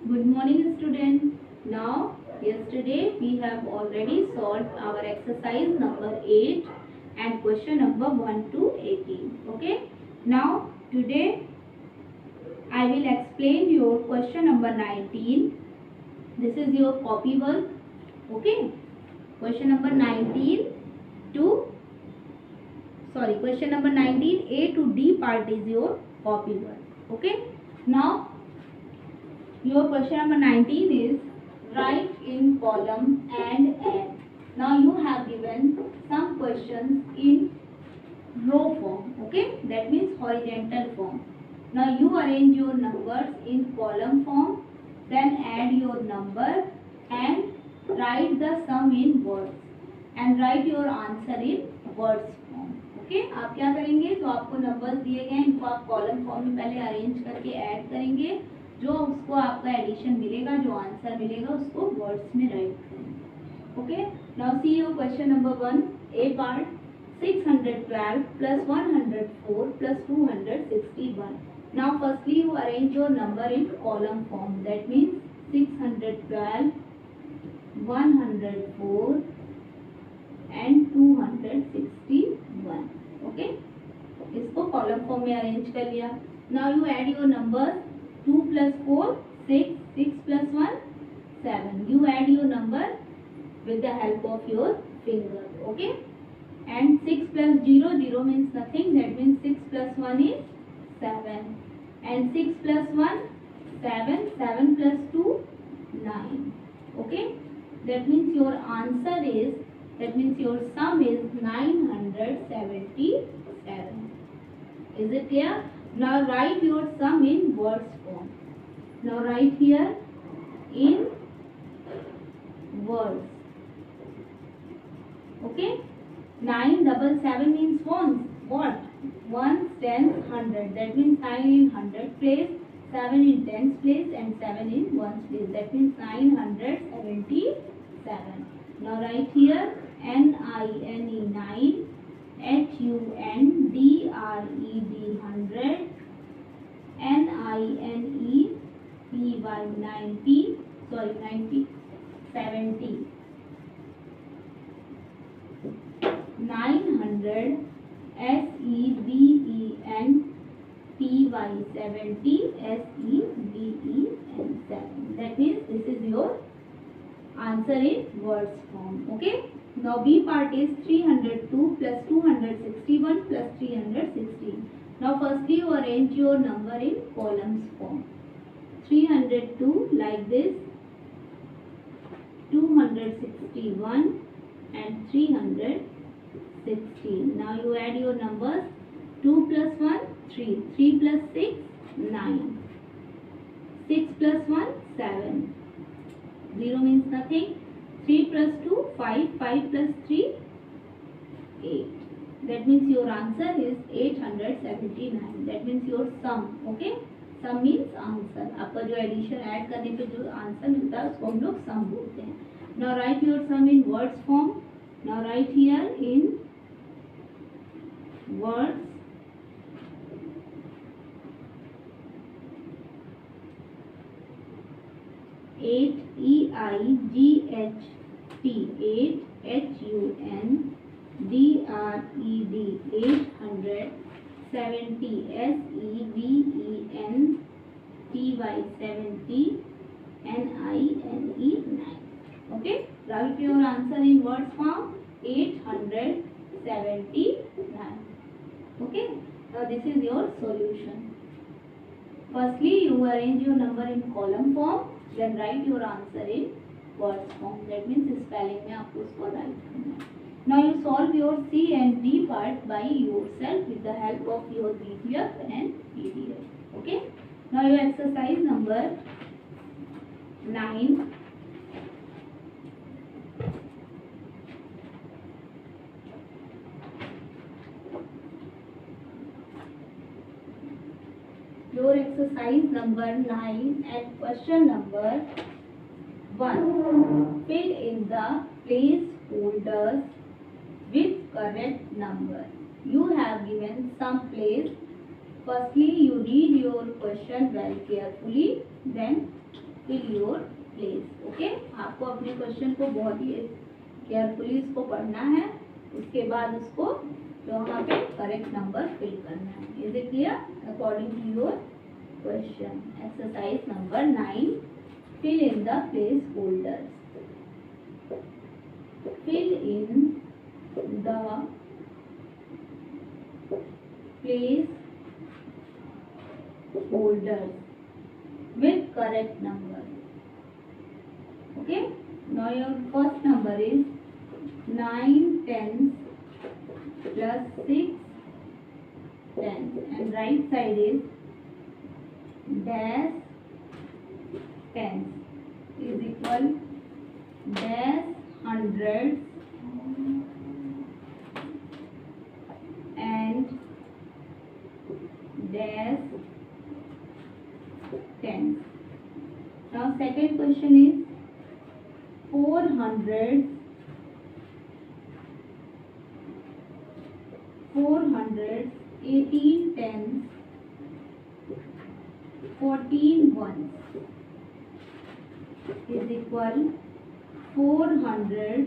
Good morning, students. Now, yesterday we have already solved our exercise number 8 and question number 1 to 18. Okay. Now, today I will explain your question number 19. This is your copy work. Okay. Question number 19 to question number 19 A to D part is your copy work. Okay. Now, your question number 19 is write in column and add. Now you have given some questions in row form. Okay, that means horizontal form. Now you arrange your numbers in column form, then add your number and write the sum in words and write your answer in words form. Okay आप क्या करेंगे, जो आपको numbers दिए गए हैं इनको आप कॉलम फॉर्म में पहले अरेंज करके ऐड करेंगे, जो उसको आपका एडिशन मिलेगा, जो आंसर मिलेगा उसको वर्ड्स में राइट करेंगे. Okay, now see your question number 1 A part. 612 plus 104 plus 261. Now firstly you arrange your number in column form. That means 612, 104 and 261. Okay, इसको कॉलम फॉर्म में अरेंज कर लिया. Now you add your numbers. 2 plus 4 6, 6 plus 1 7. You add your number with the help of your finger. Okay, and 6 plus 0 0 means nothing. That means 6 plus 1 is 7 and 6 plus 1 7. 7 plus 2 9. Okay, that means your answer is, that means your sum is 977. Is it clear? Now write your sum in words form. Now write here in words. Okay, 977 means ones. What? Ones, tens, 100. That means 9 in 100 place, 7 in tens place and 7 in ones place. That means 977. Now write here NINE 9, HUNDRED 100, NINEPY 90, 70. 900 SEVENTY 70, SEVEN 7. That means this is your answer in words form. Okay, now B part is 302 plus 261 plus 316. Now firstly you arrange your number in columns form. 302 like this, 261 and 316. Now you add your numbers. 2 plus 1 3, 3 plus 6 9, 6 plus 1 7. 0 means nothing. 3 plus 2 5, 5 plus 3 8. That means your answer is 879. That means your sum. Okay, sum means answer. आपका जो addition add करने पे जो answer मिलता है उसको हम लोग सम बोलते हैं. Now write your sum in words form. Now write here in words. Eight EIGHT 8, HUNDRED 800, 70 SEVENTY 70, NINE 9. Okay, write your answer in words form 879. Okay, now this is your solution. Firstly you arrange your number in column form, then write your answer in words form. That means spelling में आपको उसको write करना है. Now you solve your C and D part by yourself with the help of your PDF and PDF. Okay. Now your exercise number 9. Your exercise number 9 and question number 1. Fill in the placeholders with correct number. You have given some place. Firstly, you read your question very carefully, then fill your place. Okay, आपको अपने question को बहुत ही carefully इसको पढ़ना है, उसके बाद उसको वहाँ पे करेक्ट नंबर फिल करना है. Is it clear? According to your question. Exercise number 9, fill in the placeholders. Fill in the placeholders with correct number. Okay, now your first number is 9 tenths plus 6 tenths, and right side is dash tenths is equal dash hundreds and dash tenths. Now second question is 400 18 tenths 14 ones is equal 400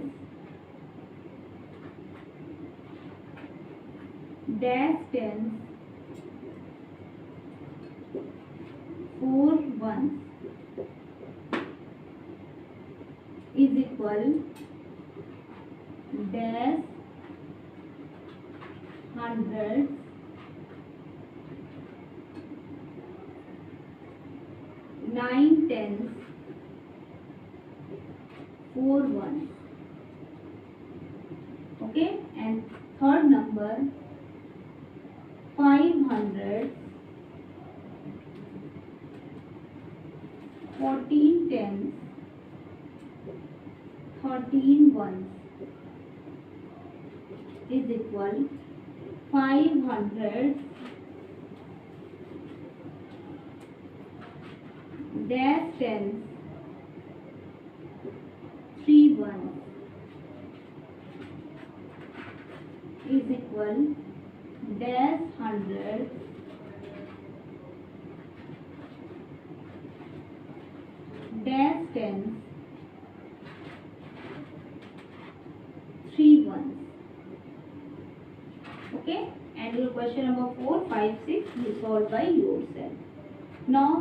dash tenths 4 ones is equal dash hundreds 9 tenths 4 ones. Okay, and third number 500 14 tenths 13 ones is equal 500 dash tenths 3 ones is equal dash hundred dash tenths 3 ones. Okay, and your question number 4, 5, 6 you solve by yourself. Now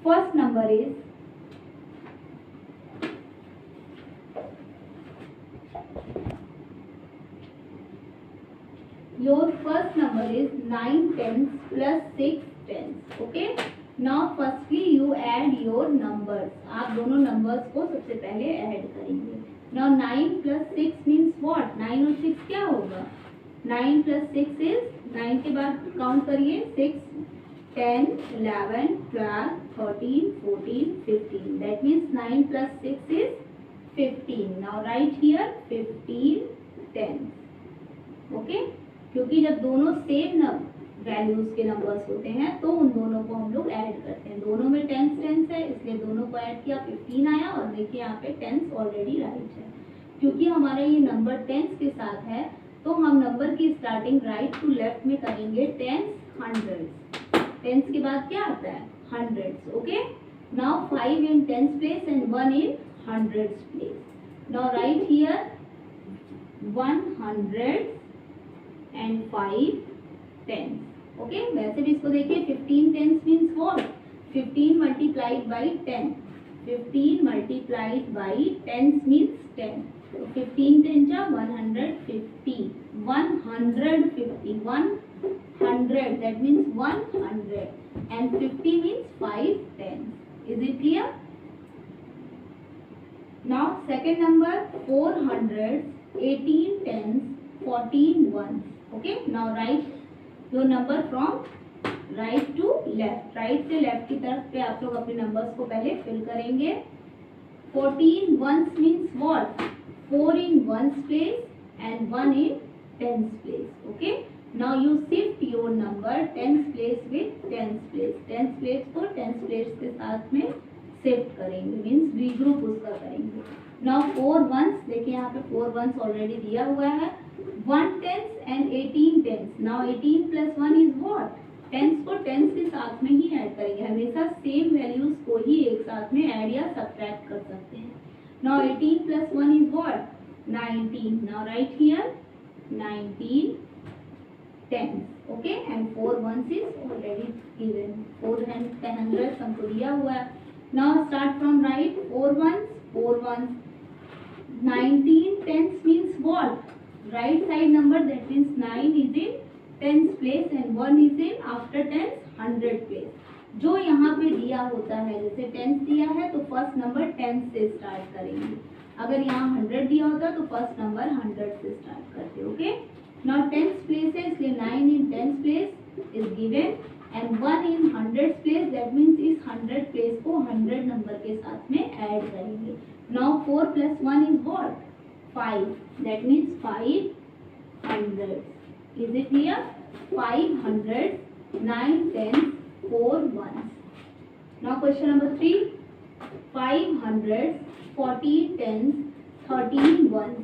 first number is your first number is 9 tenths plus 6 tenths. Okay, now firstly you add your numbers. आप दोनों numbers को सबसे पहले add करेंगे. Now 9 plus 6 means what? 9 और 6 क्या होगा? 9 plus 6 is 9 के बाद count करिए 6 10 11 12 13 14 15. That means 9 plus 6 is 15. Now write here 15 tenths. Okay, क्योंकि जब दोनों सेम वैल्यूज के नंबर्स होते हैं तो उन दोनों को हम लोग ऐड करते हैं. दोनों में टेंस टेंस है इसलिए दोनों को ऐड किया 15 आया, और देखिए यहाँ पे टेंस ऑलरेडी राइट है. क्योंकि हमारा ये नंबर टेंस के साथ है तो हम नंबर की स्टार्टिंग राइट टू लेफ्ट में करेंगे टेंस हंड्रेड्स. टेंस के बाद क्या आता है? Hundreds. Okay, now 5 in tens place and 1 in hundreds place. Now right here 100 and 5 tenths. Okay, वैसे भी इसको देखिए 15 tenths means what? 15 multiplied by 10. 15 multiplied by tenths means 10. So 15 tenths are 150. 150. 100. That means 100. And 50 means 5 tenths. Is it clear? Now second number 400 18 tenths 14 ones. Okay, now write your number from right to left. right से left की तरफ पे आप लोग अपने numbers को पहले fill करेंगे. 14 ones means what? 4 in ones place and 1 in tens place. Okay, now you shift your number tens place with tens place. tens place को tens place के साथ में shift करेंगे, means regroup उसका करेंगे. Now 4 ones, देखिए यहाँ पे 4 ones already दिया हुआ है. 1 tenths and 18 tenths. Now 18 plus 1 is what? Tense को टेंस के साथ में ही ऐड करेंगे, हमेशा सेम वैल्यूज को ही एक साथ में ऐड या सब्ट्रैक्ट कर सकते हैं। Now 18 plus 1 is what? 19. Now write here 19 tens. Okay, and 4 ones is already given. 4 hundreds हमको दिया हुआ है. Now start from right. 4 ones, 4 ones. 19 tens means what? Right side number, that means 9 is in tens place and 1 is in after tens 100 place. जो यहाँ पे दिया होता है, जैसे टेंस दिया है तो फर्स्ट नंबर टेंस से स्टार्ट करेंगे, अगर यहाँ 100 दिया होता तो फर्स्ट नंबर 100 से स्टार्ट करते. ओके, नाउ टेंस प्लेस है इसलिए 9 in tens place is given and 1 in 100 place, that means इस 100 प्लेस को 100 नंबर के साथ में ऐड करेंगे. Now 4 plus 1 is what? 5, that means 500. Is it clear? 500, 9 tens, 4 ones. Now question number 3. 500, 40 tens, 13 ones.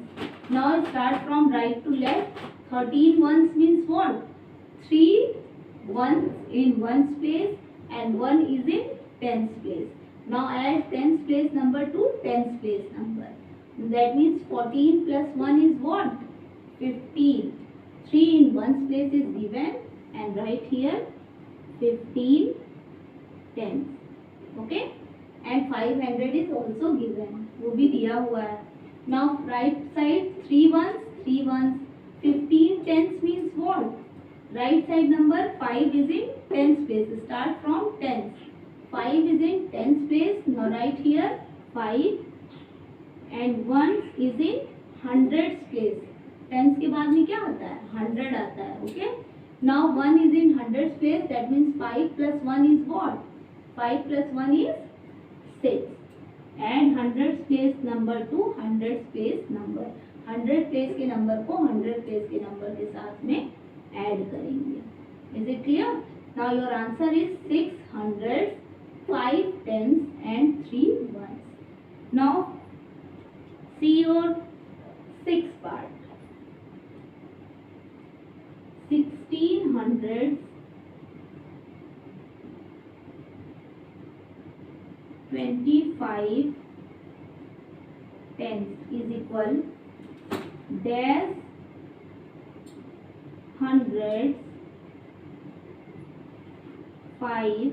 Now start from right to left. 13 ones means what? 3 ones in ones place and 1 is in tens place. Now add tens place number to tens place number. That means 14 plus 1 is what? 15. 3 in ones place is given and write here 15 tens. Okay, and 500 is also given, वो भी दिया हुआ है. Now right side 3 ones, 3 ones. 15 tens means what? Right side number 5 is in tens place. Start from tens. 5 is in tens place. Now write here 5 and 1 is in hundreds place. Tens के बाद में क्या आता है? 100 आता है. Okay, now 1 is in hundreds place, that means 5 plus 1 is what? 5 plus 1 is 6. And hundreds place number to hundreds place number. 100 place के number को 100 place के नंबर के साथ में ऐड करेंगे. Is it clear? Now your answer is 600, 5 tens and 3 ones. Now see your sixth part. 1600, 25 tens is equal dash hundreds 5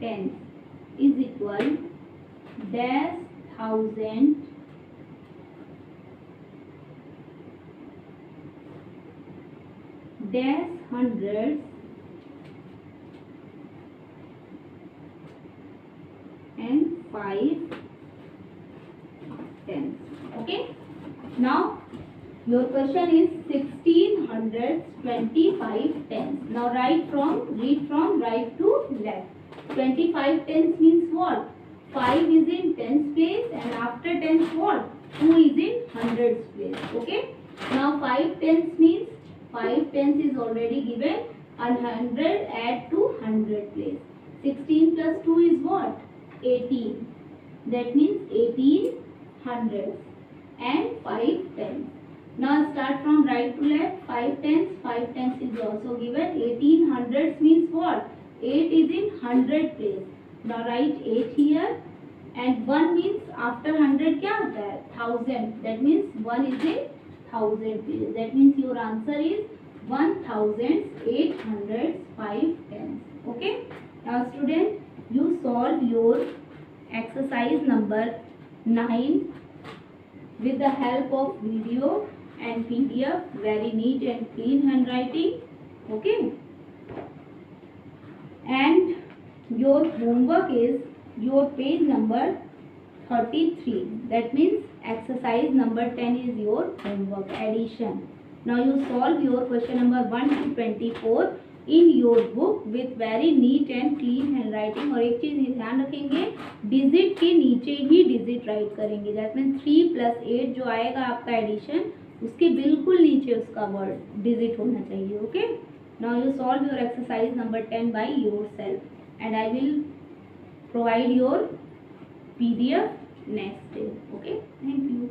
tens is equal dash thousand dash hundreds and 5 tens. Okay, now your question is 1625 tens. Now read from right to left. 25 tens means what? 5 is in tens place and after tens what? 2 is in hundreds place. Okay, now 5 tens means 5 tens is already given and 100 add to 100 place. 16 plus 2 is what? 18. That means 18 hundreds and 5 tens. Now start from right to left. 5 tens is also given. 18 hundreds means what? 8 is in 100 place. Now write 8 here and 1 means after 100 क्या होता है? 1000. That means 1 is in 1000 place. That means your answer is 1805 tens. Okay. Now student, you solve your exercise number 9 with the help of video and PDF. Very neat and clean handwriting. Okay. And your homework is your page number 33. That means exercise number 10 is your homework addition. Now you solve your question number 1 to 24 in your book with very neat and clean handwriting. और एक चीज़ ध्यान रखेंगे, digit के नीचे ही digit right करेंगे. That mean 3 plus 8 जो आएगा आपका एडिशन, उसके बिल्कुल नीचे उसका वर्ड डिजिट होना चाहिए. Okay, now you solve your exercise number 10 by yourself and I will provide your PDF next day. Okay, thank you.